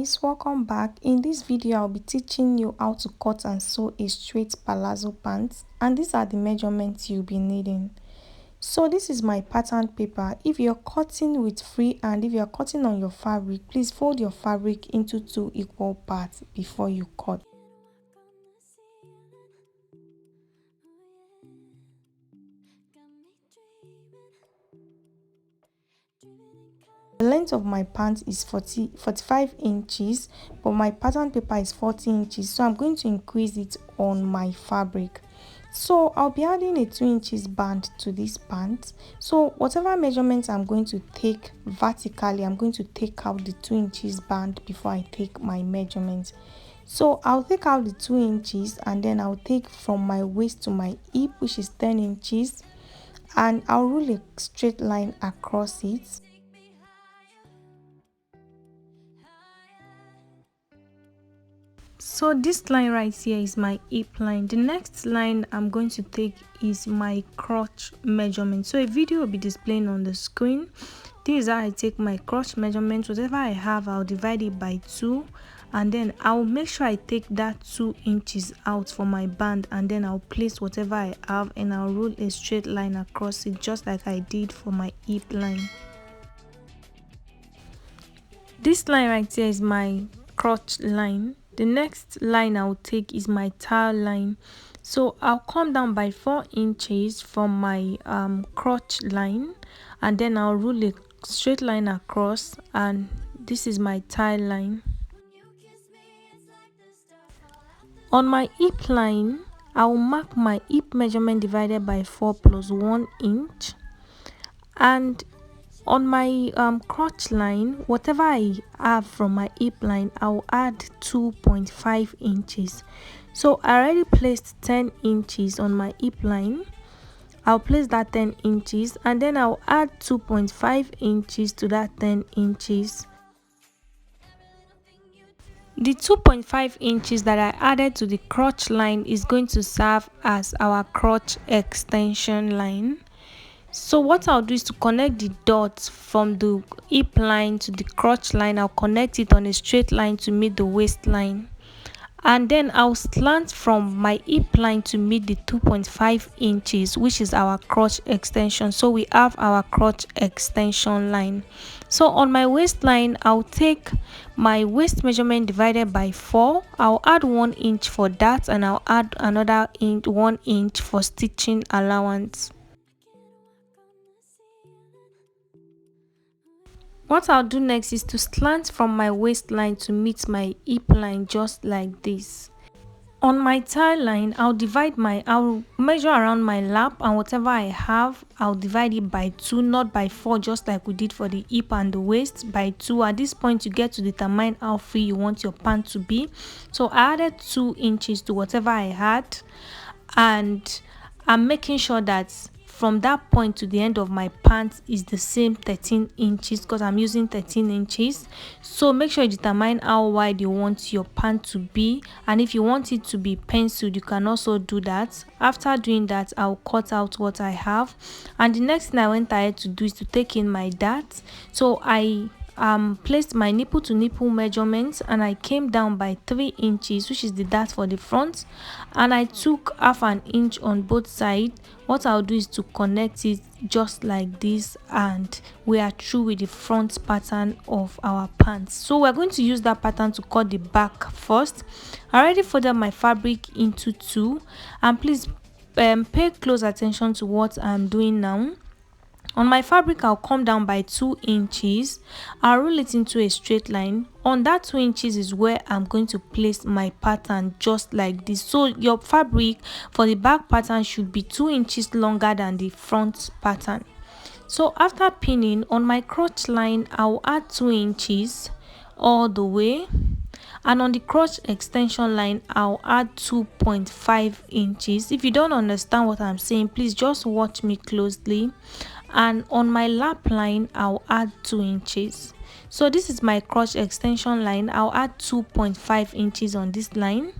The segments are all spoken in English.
guys, welcome back. In this video I'll be teaching you how to cut and sew a straight palazzo pants, and these are the measurements you'll be needing. So this is my pattern paper. If you're cutting with free hand, if you're cutting on your fabric, please fold your fabric into 2 equal parts before you cut. The length of my pants is 45 inches, but my pattern paper is 40 inches, so I'm going to increase it on my fabric. So I'll be adding a 2 inches band to this pant. So whatever measurements I'm going to take vertically, I'm going to take out the 2 inches band before I take my measurements. So I'll take out the 2 inches and then I'll take from my waist to my hip, which is 10 inches, and I'll rule a straight line across it. So this line right here is my hip line. The next line I'm going to take is my crotch measurement. So a video will be displaying on the screen. This is how I take my crotch measurement. Whatever I have, I'll divide it by 2, and then I'll make sure I take that 2 inches out for my band, and then I'll place whatever I have and I'll rule a straight line across it, just like I did for my hip line. This line right here is my crotch line. The next line I'll take is my tail line. So I'll come down by 4 inches from my crotch line, and then I'll rule a straight line across, and this is my tail line. On my hip line, I'll mark my hip measurement divided by 4 plus 1 inch, and on my crotch line, whatever I have from my hip line, I'll add 2.5 inches. So I already placed 10 inches on my hip line. I'll place that 10 inches and then I'll add 2.5 inches to that 10 inches. The 2.5 inches that I added to the crotch line is going to serve as our crotch extension line. So what I'll do is to connect the dots from the hip line to the crotch line. I'll connect it on a straight line to meet the waistline, and then I'll slant from my hip line to meet the 2.5 inches, which is our crotch extension. So we have our crotch extension line. So on my waistline, I'll take my waist measurement divided by 4. I'll add 1 inch for that, and I'll add another 1 inch for stitching allowance. What I'll do next is to slant from my waistline to meet my hip line, just like this. On my tie line, I'll measure around my lap, and whatever I have, I'll divide it by 2, not by 4, just like we did for the hip and the waist, by 2. At this point, you get to determine how free you want your pant to be. So I added 2 inches to whatever I had, and I'm making sure that from that point to the end of my pants is the same 13 inches, because I'm using 13 inches. So make sure you determine how wide you want your pant to be, and if you want it to be penciled, you can also do that. After doing that, I'll cut out what I have, and the next thing I went ahead to do is to take in my dart. So I placed my nipple to nipple measurements, and I came down by 3 inches, which is the dart for the front, and I took half an inch on both sides. What I'll do is to connect it just like this, and we are through with the front pattern of our pants. So we're going to use that pattern to cut the back first. I already folded my fabric into 2, and please pay close attention to what I'm doing now. On my fabric, I'll come down by 2 inches. I'll roll it into a straight line. On that 2 inches is where I'm going to place my pattern, just like this. So your fabric for the back pattern should be 2 inches longer than the front pattern. So after pinning, on my crotch line, I'll add 2 inches all the way, and on the crotch extension line, I'll add 2.5 inches. If you don't understand what I'm saying, please just watch me closely. And on my lap line, I'll add 2 inches. So this is my crotch extension line. I'll add 2.5 inches on this line,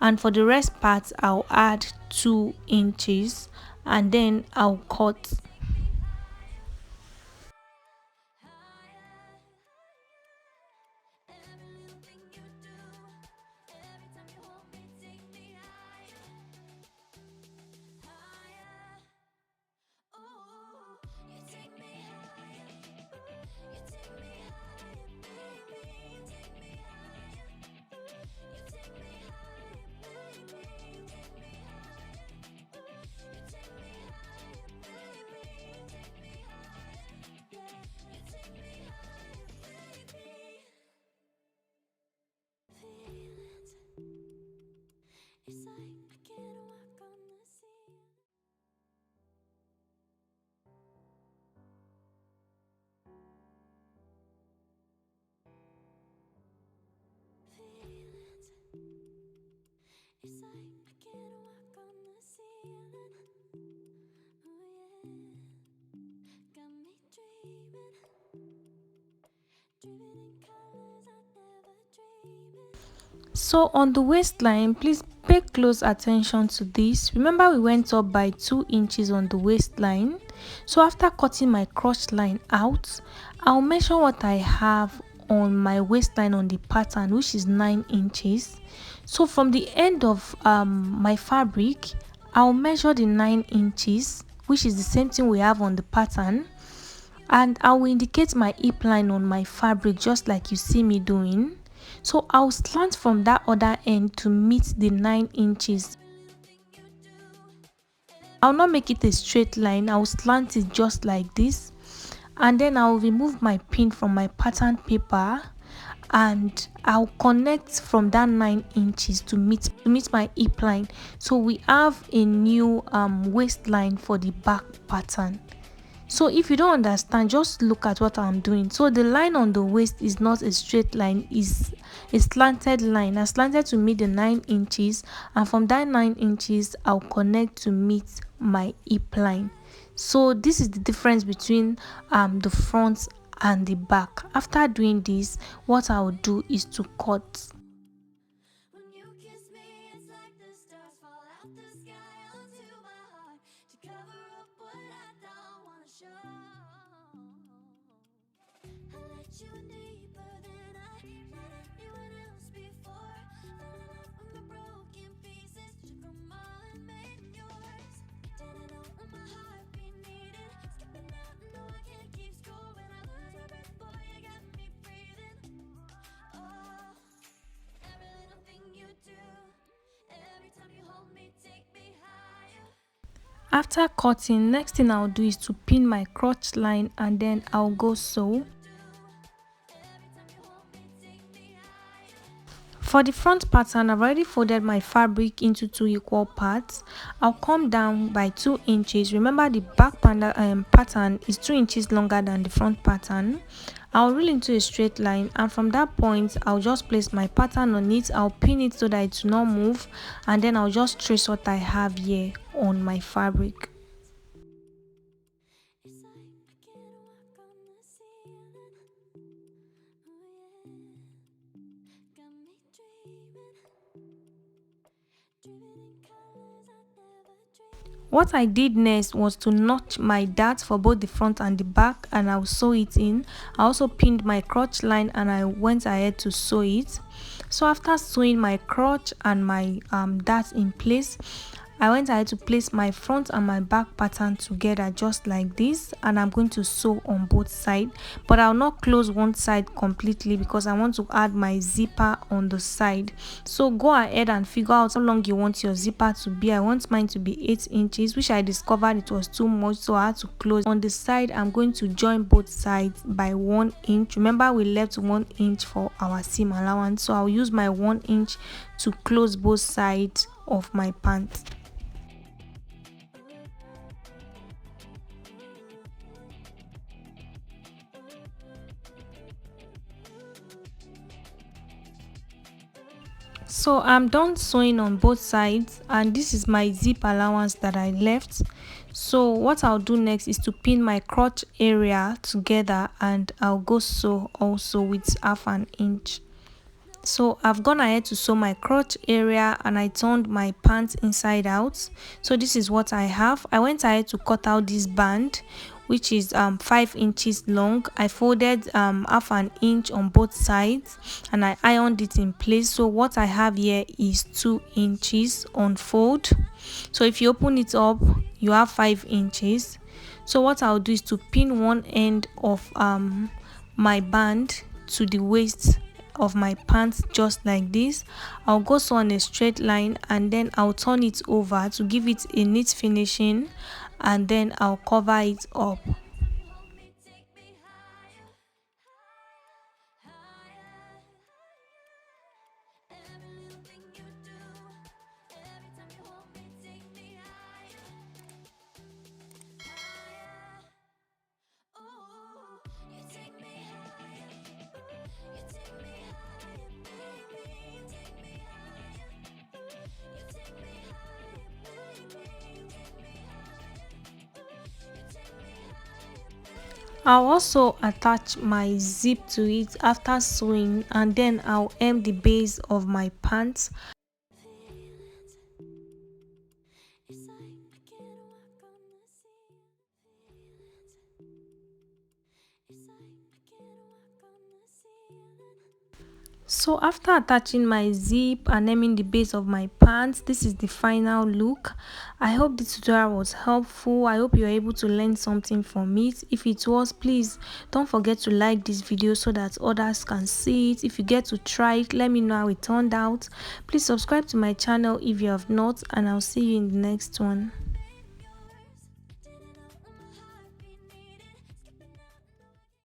and for the rest parts, I'll add 2 inches, and then I'll cut. It's like I can't walk on the sea. Feelings. It's like I can't walk on the ceiling. Oh yeah, got me dreaming, dreaming in colors I never dreamed. So on the waistline, please pay close attention to this. Remember we went up by 2 inches on the waistline. So after cutting my crotch line out, I'll measure what I have on my waistline on the pattern, which is 9 inches. So from the end of my fabric, I'll measure the 9 inches, which is the same thing we have on the pattern, and I will indicate my hip line on my fabric just like you see me doing. So I'll slant from that other end to meet the 9 inches. I'll not make it a straight line, I'll slant it just like this, and then I'll remove my pin from my pattern paper and I'll connect from that 9 inches to meet my hip line. So we have a new waistline for the back pattern. So if you don't understand, just look at what I'm doing. So the line on the waist is not a straight line, is a slanted line. I slanted to meet the 9 inches, and from that 9 inches I'll connect to meet my hip line. So this is the difference between the front and the back. After doing this, what I'll do is to cut. When you kiss me, it's like the stars fall out the sky onto my heart to cover up what I don't wanna show. I let you in deeper than I let anyone else before. Fell in love with my broken pieces, took 'em all and made yours. Didn't know what my heartbeat needed, skipping out, no I can't keep score. When I lose my breath, boy, you got me breathing. Oh, every little thing you do, every time you hold me, take me higher. After cutting, next thing I'll do is to pin my crotch line and then I'll go sew. For the front pattern, I've already folded my fabric into 2 equal parts. I'll come down by 2 inches. Remember the back pattern is 2 inches longer than the front pattern. I'll reel into a straight line, and from that point I'll just place my pattern on it. I'll pin it so that it will not move, and then I'll just trace what I have here on my fabric. It's like I can't walk on the ceiling. Oh yeah, got me dreaming, dreaming in colors I never dreamed. What I did next was to notch my darts for both the front and the back, and I'll sew it in. I also pinned my crotch line and I went ahead to sew it. So after sewing my crotch and my darts in place, I went ahead to place my front and my back pattern together just like this, and I'm going to sew on both sides, but I'll not close one side completely because I want to add my zipper on the side. So go ahead and figure out how long you want your zipper to be. I want mine to be 8 inches, which I discovered it was too much, so I had to close. On the side, I'm going to join both sides by 1 inch. Remember we left 1 inch for our seam allowance, so I'll use my 1 inch to close both sides of my pants. So I'm done sewing on both sides, and this is my zip allowance that I left. So what I'll do next is to pin my crotch area together, and I'll go sew also with 1/2 inch. So I've gone ahead to sew my crotch area and I turned my pants inside out. So this is what I have. I went ahead to cut out this band, which is 5 inches long. I folded 1/2 inch on both sides and I ironed it in place. So what I have here is 2 inches on fold. So if you open it up, you have 5 inches. So what I'll do is to pin one end of my band to the waist of my pants just like this. I'll go sew on a straight line and then I'll turn it over to give it a neat finishing, and then I'll cover it up. Hold me, take me higher, higher, higher. Every little thing you do, every time you hold me, take me higher, higher. Ooh, you take me higher, you take me higher, baby. You take me higher, you take me higher, baby. You take me higher, you take me higher, baby. I'll also attach my zip to it after sewing, and then I'll hem the base of my pants. Feelings, it's like I can't walk on the ceiling. Feelings, it's like I can't walk on the ceiling. So after attaching my zip and hemming the base of my pants, this is the final look. I hope this tutorial was helpful. I hope you're able to learn something from it. If it was, please don't forget to like this video so that others can see it. If you get to try it, let me know how it turned out. Please subscribe to my channel if you have not, and I'll see you in the next one.